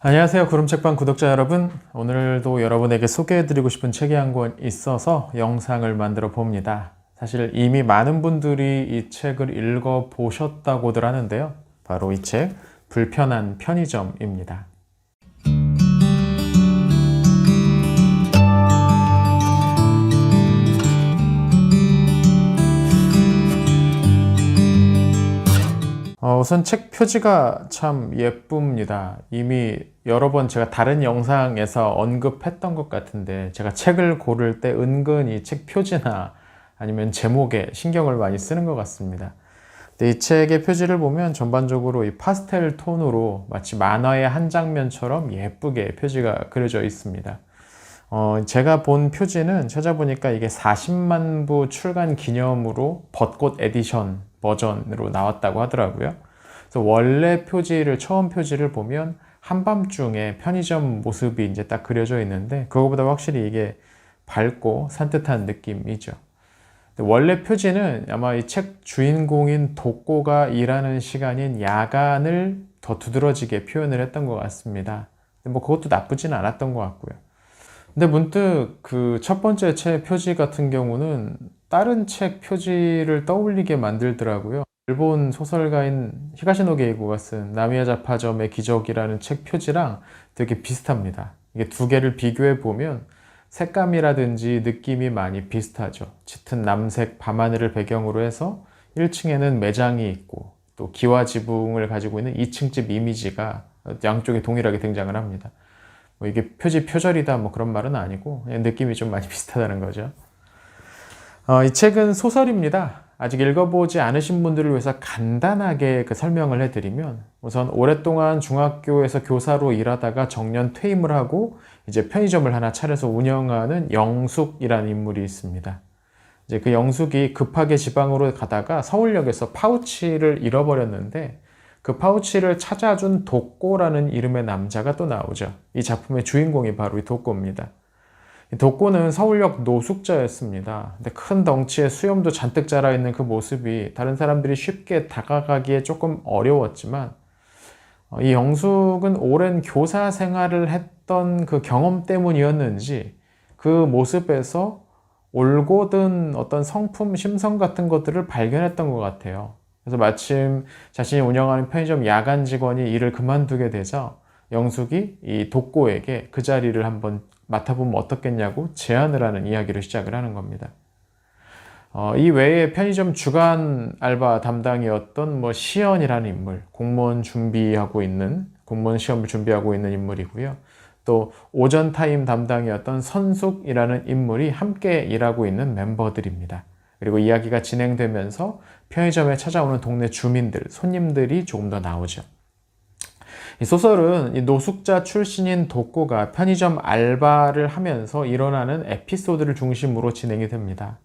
안녕하세요. 구름책방 구독자 여러분. 오늘도 여러분에게 소개해드리고 싶은 책이 한 권 있어서 영상을 만들어 봅니다. 사실 이미 많은 분들이 이 책을 읽어보셨다고들 하는데요. 바로 이 책, 불편한 편의점입니다. 우선 책 표지가 참 예쁩니다. 이미 여러 번 제가 다른 영상에서 언급했던 것 같은데, 제가 책을 고를 때 은근히 책 표지나 아니면 제목에 신경을 많이 쓰는 것 같습니다. 근데 이 책의 표지를 보면 전반적으로 이 파스텔 톤으로 마치 만화의 한 장면처럼 예쁘게 표지가 그려져 있습니다. 제가 본 표지는 찾아보니까 이게 40만 부 출간 기념으로 벚꽃 에디션 버전으로 나왔다고 하더라고요. 그래서 원래 표지를, 처음 표지를 보면 한밤중에 편의점 모습이 이제 딱 그려져 있는데, 그거보다 확실히 이게 밝고 산뜻한 느낌이죠. 원래 표지는 아마 이 책 주인공인 독고가 일하는 시간인 야간을 더 두드러지게 표현을 했던 것 같습니다. 뭐 그것도 나쁘진 않았던 것 같고요. 근데 문득 그 첫 번째 책 표지 같은 경우는 다른 책 표지를 떠올리게 만들더라고요. 일본 소설가인 히가시노 게이고가 쓴 나미야 잡화점의 기적이라는 책 표지랑 되게 비슷합니다. 이게 두 개를 비교해 보면 색감이라든지 느낌이 많이 비슷하죠. 짙은 남색 밤하늘을 배경으로 해서 1층에는 매장이 있고, 또 기와 지붕을 가지고 있는 2층 집 이미지가 양쪽에 동일하게 등장을 합니다. 뭐 이게 표지 표절이다 뭐 그런 말은 아니고, 그냥 느낌이 좀 많이 비슷하다는 거죠. 이 책은 소설입니다. 아직 읽어보지 않으신 분들을 위해서 간단하게 설명을 해드리면, 우선 오랫동안 중학교에서 교사로 일하다가 정년 퇴임을 하고 이제 편의점을 하나 차려서 운영하는 영숙이라는 인물이 있습니다. 이제 그 영숙이 급하게 지방으로 가다가 서울역에서 파우치를 잃어버렸는데, 그 파우치를 찾아준 독고라는 이름의 남자가 또 나오죠. 이 작품의 주인공이 바로 이 독고입니다. 이 독고는 서울역 노숙자였습니다. 근데 큰 덩치에 수염도 잔뜩 자라있는 그 모습이 다른 사람들이 쉽게 다가가기에 조금 어려웠지만, 이 영숙은 오랜 교사 생활을 했던 그 경험 때문이었는지 그 모습에서 올곧은 어떤 성품, 심성 같은 것들을 발견했던 것 같아요. 그래서 마침 자신이 운영하는 편의점 야간 직원이 일을 그만두게 되자 영숙이 이 독고에게 그 자리를 한번 맡아보면 어떻겠냐고 제안을 하는 이야기를 시작을 하는 겁니다. 이 외에 편의점 주간 알바 담당이었던 시연이라는 인물, 공무원 시험을 준비하고 있는 인물이고요. 또 오전 타임 담당이었던 선숙이라는 인물이 함께 일하고 있는 멤버들입니다. 그리고 이야기가 진행되면서 편의점에 찾아오는 동네 주민들, 손님들이 조금 더 나오죠. 이 소설은 이 노숙자 출신인 독고가 편의점 알바를 하면서 일어나는 에피소드를 중심으로 진행이 됩니다.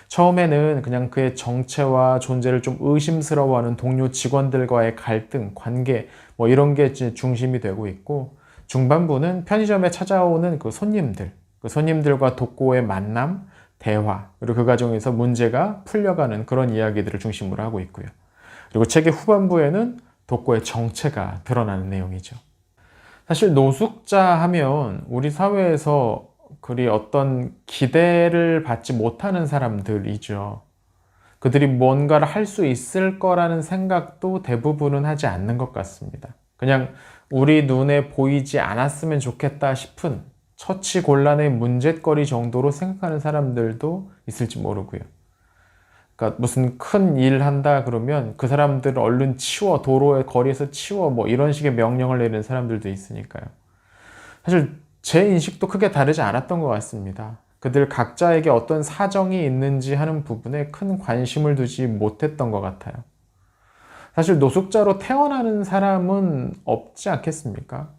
처음에는 그냥 그의 정체와 존재를 좀 의심스러워하는 동료 직원들과의 갈등, 관계 이런 게 중심이 되고 있고, 중반부는 편의점에 찾아오는 그 손님들과 독고의 만남, 대화, 그리고 그 과정에서 문제가 풀려가는 그런 이야기들을 중심으로 하고 있고요. 그리고 책의 후반부에는 독고의 정체가 드러나는 내용이죠. 사실 노숙자 하면 우리 사회에서 그리 어떤 기대를 받지 못하는 사람들이죠. 그들이 뭔가를 할 수 있을 거라는 생각도 대부분은 하지 않는 것 같습니다. 그냥 우리 눈에 보이지 않았으면 좋겠다 싶은 처치곤란의 문제거리 정도로 생각하는 사람들도 있을지 모르고요. 그러니까 무슨 큰 일 한다 그러면 그 사람들을 얼른 치워, 도로의 거리에서 치워, 이런 식의 명령을 내리는 사람들도 있으니까요. 사실 제 인식도 크게 다르지 않았던 것 같습니다. 그들 각자에게 어떤 사정이 있는지 하는 부분에 큰 관심을 두지 못했던 것 같아요. 사실 노숙자로 태어나는 사람은 없지 않겠습니까?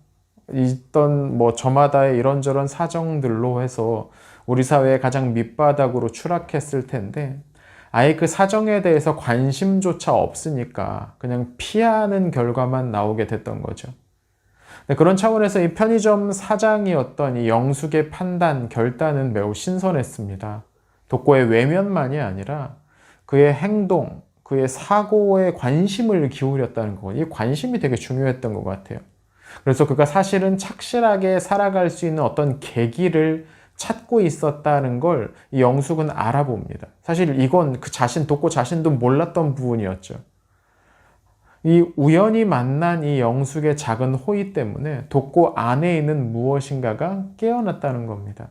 있던 저마다의 이런저런 사정들로 해서 우리 사회의 가장 밑바닥으로 추락했을 텐데, 아예 그 사정에 대해서 관심조차 없으니까 그냥 피하는 결과만 나오게 됐던 거죠. 그런 차원에서 이 편의점 사장이었던 이 영숙의 판단, 결단은 매우 신선했습니다. 독고의 외면만이 아니라 그의 행동, 그의 사고에 관심을 기울였다는 거, 이 관심이 되게 중요했던 것 같아요. 그래서 그가 사실은 착실하게 살아갈 수 있는 어떤 계기를 찾고 있었다는 걸 이 영숙은 알아봅니다. 사실 이건 그 독고 자신도 몰랐던 부분이었죠. 이 우연히 만난 이 영숙의 작은 호의 때문에 독고 안에 있는 무엇인가가 깨어났다는 겁니다.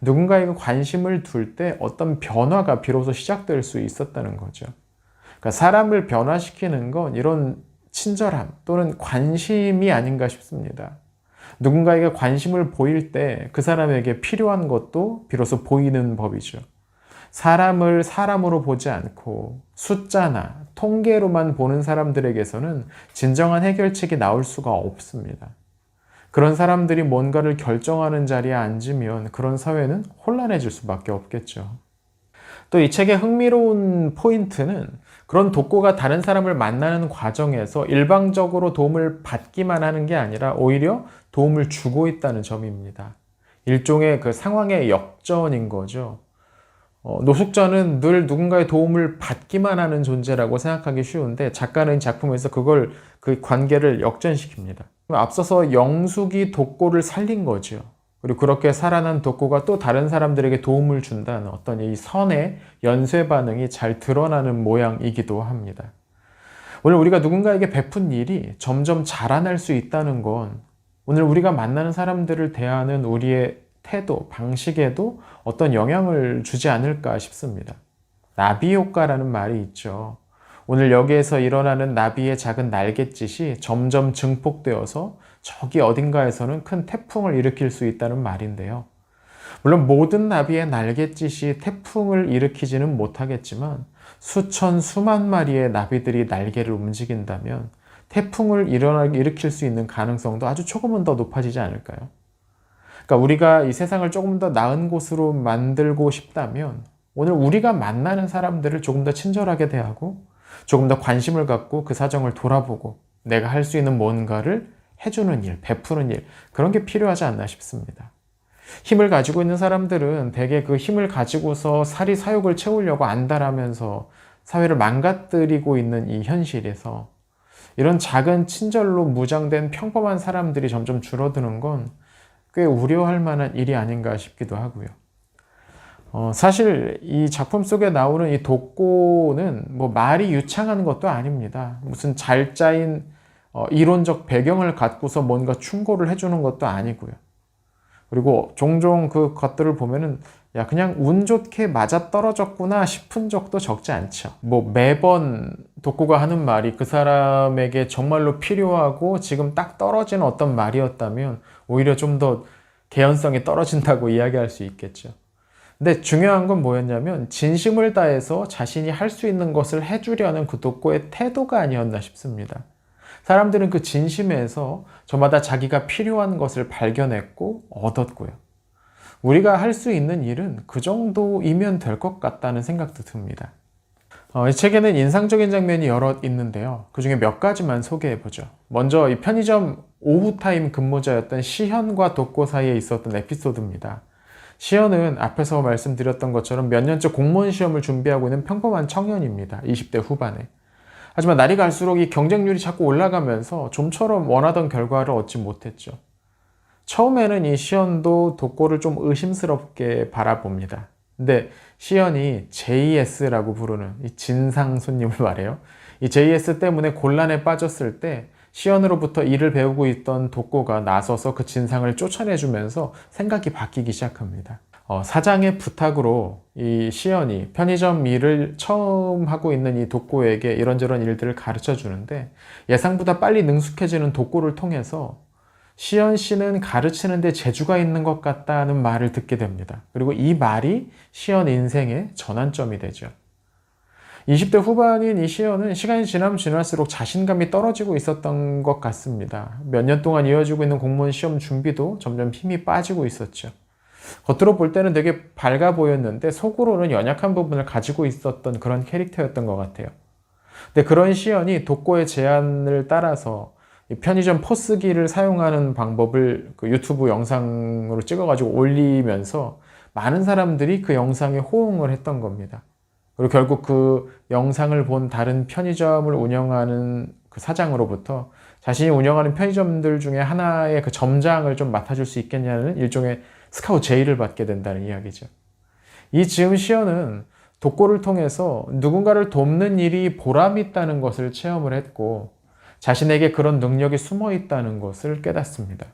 누군가에게 관심을 둘 때 어떤 변화가 비로소 시작될 수 있었다는 거죠. 그러니까 사람을 변화시키는 건 이런 친절함 또는 관심이 아닌가 싶습니다. 누군가에게 관심을 보일 때 그 사람에게 필요한 것도 비로소 보이는 법이죠. 사람을 사람으로 보지 않고 숫자나 통계로만 보는 사람들에게서는 진정한 해결책이 나올 수가 없습니다. 그런 사람들이 뭔가를 결정하는 자리에 앉으면 그런 사회는 혼란해질 수밖에 없겠죠. 또 이 책의 흥미로운 포인트는 그런 독고가 다른 사람을 만나는 과정에서 일방적으로 도움을 받기만 하는 게 아니라 오히려 도움을 주고 있다는 점입니다. 일종의 그 상황의 역전인 거죠. 노숙자는 늘 누군가의 도움을 받기만 하는 존재라고 생각하기 쉬운데 작가는 작품에서 그 관계를 역전시킵니다. 앞서서 영숙이 독고를 살린 거죠. 그리고 그렇게 살아난 독고가 또 다른 사람들에게 도움을 준다는 어떤 이 선의 연쇄 반응이 잘 드러나는 모양이기도 합니다. 오늘 우리가 누군가에게 베푼 일이 점점 자라날 수 있다는 건 오늘 우리가 만나는 사람들을 대하는 우리의 태도, 방식에도 어떤 영향을 주지 않을까 싶습니다. 나비 효과라는 말이 있죠. 오늘 여기에서 일어나는 나비의 작은 날갯짓이 점점 증폭되어서 저기 어딘가에서는 큰 태풍을 일으킬 수 있다는 말인데요. 물론 모든 나비의 날갯짓이 태풍을 일으키지는 못하겠지만 수천, 수만 마리의 나비들이 날개를 움직인다면 태풍을 일으킬 수 있는 가능성도 아주 조금은 더 높아지지 않을까요? 그러니까 우리가 이 세상을 조금 더 나은 곳으로 만들고 싶다면 오늘 우리가 만나는 사람들을 조금 더 친절하게 대하고 조금 더 관심을 갖고 그 사정을 돌아보고 내가 할 수 있는 뭔가를 해주는 일, 베푸는 일, 그런 게 필요하지 않나 싶습니다. 힘을 가지고 있는 사람들은 대개 그 힘을 가지고서 사리사욕을 채우려고 안달하면서 사회를 망가뜨리고 있는 이 현실에서 이런 작은 친절로 무장된 평범한 사람들이 점점 줄어드는 건 꽤 우려할 만한 일이 아닌가 싶기도 하고요. 사실 이 작품 속에 나오는 이 독고는 뭐 말이 유창한 것도 아닙니다. 무슨 잘 짜인 이론적 배경을 갖고서 뭔가 충고를 해주는 것도 아니고요. 그리고 종종 그 것들을 보면은 야 그냥 운 좋게 맞아 떨어졌구나 싶은 적도 적지 않죠. 뭐 매번 독고가 하는 말이 그 사람에게 정말로 필요하고 지금 딱 떨어지는 어떤 말이었다면 오히려 좀 더 개연성이 떨어진다고 이야기할 수 있겠죠. 근데 중요한 건 뭐였냐면 진심을 다해서 자신이 할 수 있는 것을 해주려는 그 독고의 태도가 아니었나 싶습니다. 사람들은 그 진심에서 저마다 자기가 필요한 것을 발견했고 얻었고요. 우리가 할 수 있는 일은 그 정도이면 될 것 같다는 생각도 듭니다. 이 책에는 인상적인 장면이 여럿 있는데요. 그 중에 몇 가지만 소개해보죠. 먼저 이 편의점 오후타임 근무자였던 시현과 독고 사이에 있었던 에피소드입니다. 시현은 앞에서 말씀드렸던 것처럼 몇 년째 공무원 시험을 준비하고 있는 평범한 청년입니다. 20대 후반에. 하지만 날이 갈수록 이 경쟁률이 자꾸 올라가면서 좀처럼 원하던 결과를 얻지 못했죠. 처음에는 이 시현도 독고를 좀 의심스럽게 바라봅니다. 근데 시현이 JS라고 부르는 이 진상 손님을 말해요. 이 JS 때문에 곤란에 빠졌을 때 시현으로부터 일을 배우고 있던 독고가 나서서 그 진상을 쫓아내주면서 생각이 바뀌기 시작합니다. 사장의 부탁으로 이 시현이 편의점 일을 처음 하고 있는 이 독고에게 이런저런 일들을 가르쳐 주는데 예상보다 빨리 능숙해지는 독고를 통해서 시현 씨는 가르치는데 재주가 있는 것 같다는 말을 듣게 됩니다. 그리고 이 말이 시현 인생의 전환점이 되죠. 20대 후반인 이 시현은 시간이 지나면 지날수록 자신감이 떨어지고 있었던 것 같습니다. 몇 년 동안 이어지고 있는 공무원 시험 준비도 점점 힘이 빠지고 있었죠. 겉으로 볼 때는 되게 밝아 보였는데 속으로는 연약한 부분을 가지고 있었던 그런 캐릭터였던 것 같아요. 근데 그런 시현이 독고의 제안을 따라서 편의점 포스기를 사용하는 방법을 그 유튜브 영상으로 찍어가지고 올리면서 많은 사람들이 그 영상에 호응을 했던 겁니다. 그리고 결국 그 영상을 본 다른 편의점을 운영하는 그 사장으로부터 자신이 운영하는 편의점들 중에 하나의 그 점장을 좀 맡아줄 수 있겠냐는 일종의 스카우트 제의를 받게 된다는 이야기죠. 이 즈음 시어는 독고를 통해서 누군가를 돕는 일이 보람 있다는 것을 체험을 했고 자신에게 그런 능력이 숨어 있다는 것을 깨닫습니다.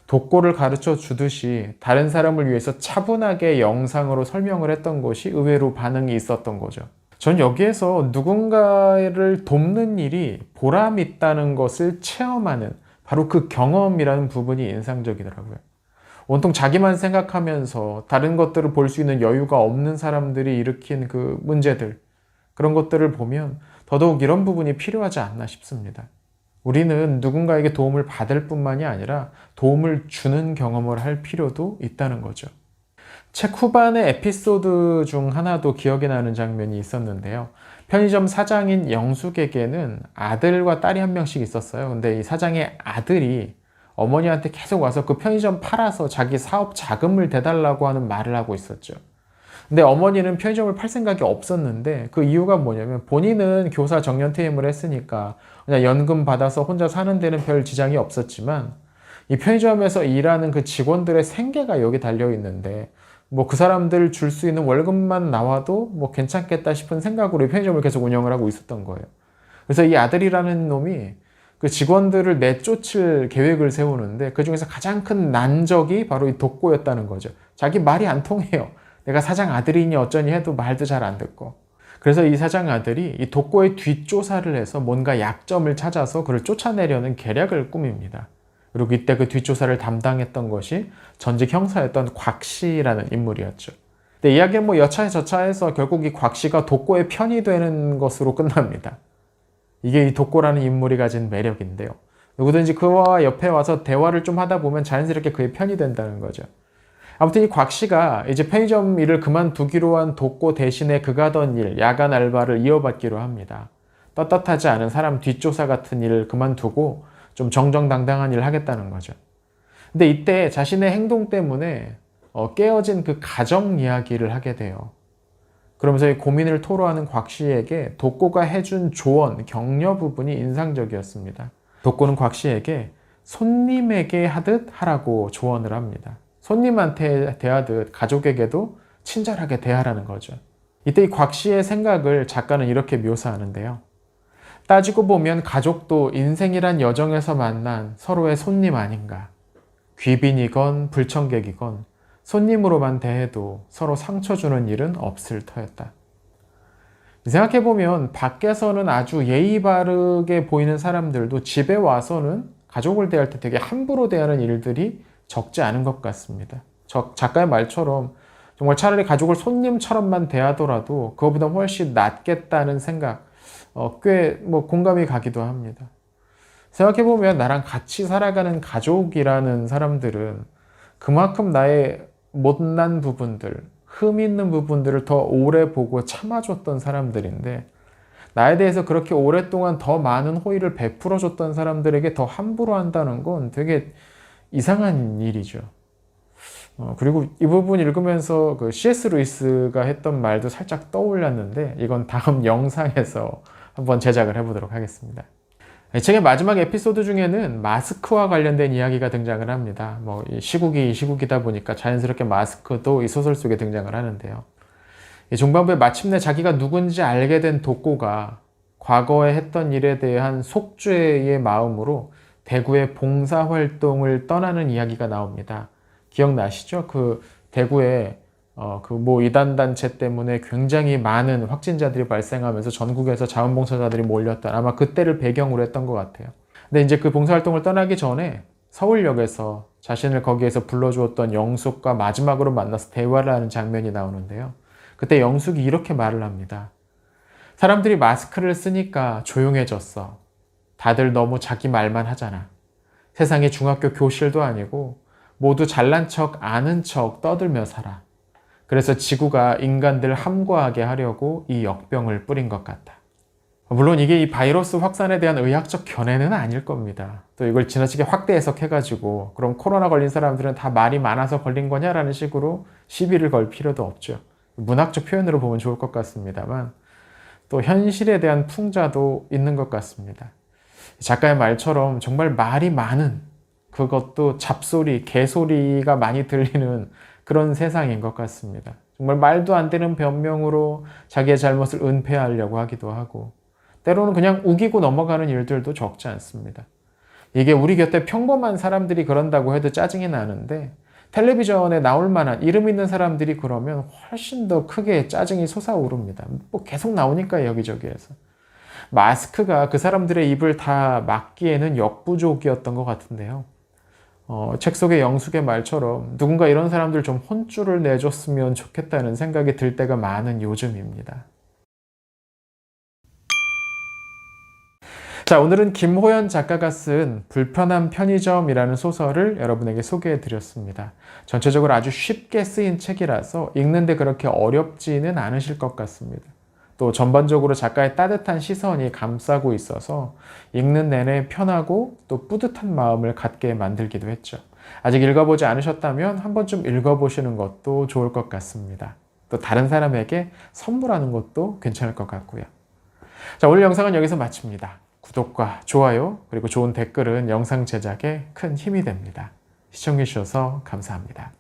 독고를 가르쳐 주듯이 다른 사람을 위해서 차분하게 영상으로 설명을 했던 것이 의외로 반응이 있었던 거죠. 전 여기에서 누군가를 돕는 일이 보람 있다는 것을 체험하는 바로 그 경험이라는 부분이 인상적이더라고요. 온통 자기만 생각하면서 다른 것들을 볼 수 있는 여유가 없는 사람들이 일으킨 그 문제들, 그런 것들을 보면 더더욱 이런 부분이 필요하지 않나 싶습니다. 우리는 누군가에게 도움을 받을 뿐만이 아니라 도움을 주는 경험을 할 필요도 있다는 거죠. 책 후반의 에피소드 중 하나도 기억이 나는 장면이 있었는데요. 편의점 사장인 영숙에게는 아들과 딸이 한 명씩 있었어요. 근데 이 사장의 아들이 어머니한테 계속 와서 그 편의점 팔아서 자기 사업 자금을 대달라고 하는 말을 하고 있었죠. 근데 어머니는 편의점을 팔 생각이 없었는데 그 이유가 뭐냐면 본인은 교사 정년퇴임을 했으니까 그냥 연금 받아서 혼자 사는 데는 별 지장이 없었지만 이 편의점에서 일하는 그 직원들의 생계가 여기 달려 있는데 뭐 그 사람들 줄 수 있는 월급만 나와도 뭐 괜찮겠다 싶은 생각으로 편의점을 계속 운영을 하고 있었던 거예요. 그래서 이 아들이라는 놈이 그 직원들을 내쫓을 계획을 세우는데 그 중에서 가장 큰 난적이 바로 이 독고였다는 거죠. 자기 말이 안 통해요. 내가 사장 아들이니 어쩌니 해도 말도 잘 안 듣고. 그래서 이 사장 아들이 이 독고의 뒷조사를 해서 뭔가 약점을 찾아서 그를 쫓아내려는 계략을 꾸밉니다. 그리고 이때 그 뒷조사를 담당했던 것이 전직 형사였던 곽씨라는 인물이었죠. 근데 이야기는 뭐 여차저차해서 결국 이 곽씨가 독고의 편이 되는 것으로 끝납니다. 이게 이 독고라는 인물이 가진 매력인데요. 누구든지 그와 옆에 와서 대화를 좀 하다 보면 자연스럽게 그의 편이 된다는 거죠. 아무튼 이 곽씨가 이제 편의점 일을 그만두기로 한 독고 대신에 그가 하던 일, 야간 알바를 이어받기로 합니다. 떳떳하지 않은 사람 뒷조사 같은 일을 그만두고 좀 정정당당한 일을 하겠다는 거죠. 근데 이때 자신의 행동 때문에 깨어진 그 가정 이야기를 하게 돼요. 그러면서 이 고민을 토로하는 곽씨에게 독고가 해준 조언, 격려 부분이 인상적이었습니다. 독고는 곽씨에게 손님에게 하듯 하라고 조언을 합니다. 손님한테 대하듯 가족에게도 친절하게 대하라는 거죠. 이때 이 곽씨의 생각을 작가는 이렇게 묘사하는데요. 따지고 보면 가족도 인생이란 여정에서 만난 서로의 손님 아닌가. 귀빈이건 불청객이건 손님으로만 대해도 서로 상처 주는 일은 없을 터였다. 생각해보면 밖에서는 아주 예의 바르게 보이는 사람들도 집에 와서는 가족을 대할 때 되게 함부로 대하는 일들이 적지 않은 것 같습니다. 작가의 말처럼 정말 차라리 가족을 손님처럼만 대하더라도 그거보다 훨씬 낫겠다는 생각, 꽤 공감이 가기도 합니다. 생각해보면 나랑 같이 살아가는 가족이라는 사람들은 그만큼 나의 못난 부분들, 흠 있는 부분들을 더 오래 보고 참아줬던 사람들인데 나에 대해서 그렇게 오랫동안 더 많은 호의를 베풀어줬던 사람들에게 더 함부로 한다는 건 되게 이상한 일이죠. 그리고 이 부분 읽으면서 그 C.S. 루이스가 했던 말도 살짝 떠올랐는데 이건 다음 영상에서 한번 제작을 해보도록 하겠습니다. 책의 마지막 에피소드 중에는 마스크와 관련된 이야기가 등장을 합니다. 시국이다 보니까 자연스럽게 마스크도 이 소설 속에 등장을 하는데요. 중반부에 마침내 자기가 누군지 알게 된 독고가 과거에 했던 일에 대한 속죄의 마음으로 대구의 봉사활동을 떠나는 이야기가 나옵니다. 기억나시죠? 그 대구에 이단단체 때문에 굉장히 많은 확진자들이 발생하면서 전국에서 자원봉사자들이 몰렸던 아마 그때를 배경으로 했던 것 같아요. 근데 이제 그 봉사활동을 떠나기 전에 서울역에서 자신을 거기에서 불러주었던 영숙과 마지막으로 만나서 대화를 하는 장면이 나오는데요. 그때 영숙이 이렇게 말을 합니다. 사람들이 마스크를 쓰니까 조용해졌어. 다들 너무 자기 말만 하잖아. 세상에 중학교 교실도 아니고 모두 잘난 척 아는 척 떠들며 살아. 그래서 지구가 인간들 함과하게 하려고 이 역병을 뿌린 것 같다. 물론 이게 이 바이러스 확산에 대한 의학적 견해는 아닐 겁니다. 또 이걸 지나치게 확대 해석해가지고 그럼 코로나 걸린 사람들은 다 말이 많아서 걸린 거냐라는 식으로 시비를 걸 필요도 없죠. 문학적 표현으로 보면 좋을 것 같습니다만 또 현실에 대한 풍자도 있는 것 같습니다. 작가의 말처럼 정말 말이 많은, 그것도 잡소리, 개소리가 많이 들리는 그런 세상인 것 같습니다. 정말 말도 안 되는 변명으로 자기의 잘못을 은폐하려고 하기도 하고, 때로는 그냥 우기고 넘어가는 일들도 적지 않습니다. 이게 우리 곁에 평범한 사람들이 그런다고 해도 짜증이 나는데, 텔레비전에 나올 만한 이름 있는 사람들이 그러면 훨씬 더 크게 짜증이 솟아오릅니다. 뭐 계속 나오니까 여기저기에서. 마스크가 그 사람들의 입을 다 막기에는 역부족이었던 것 같은데요. 책 속의 영숙의 말처럼 누군가 이런 사람들 좀 혼쭐을 내줬으면 좋겠다는 생각이 들 때가 많은 요즘입니다. 자, 오늘은 김호연 작가가 쓴 불편한 편의점이라는 소설을 여러분에게 소개해 드렸습니다. 전체적으로 아주 쉽게 쓰인 책이라서 읽는데 그렇게 어렵지는 않으실 것 같습니다. 또 전반적으로 작가의 따뜻한 시선이 감싸고 있어서 읽는 내내 편하고 또 뿌듯한 마음을 갖게 만들기도 했죠. 아직 읽어보지 않으셨다면 한 번쯤 읽어보시는 것도 좋을 것 같습니다. 또 다른 사람에게 선물하는 것도 괜찮을 것 같고요. 자, 오늘 영상은 여기서 마칩니다. 구독과 좋아요 그리고 좋은 댓글은 영상 제작에 큰 힘이 됩니다. 시청해주셔서 감사합니다.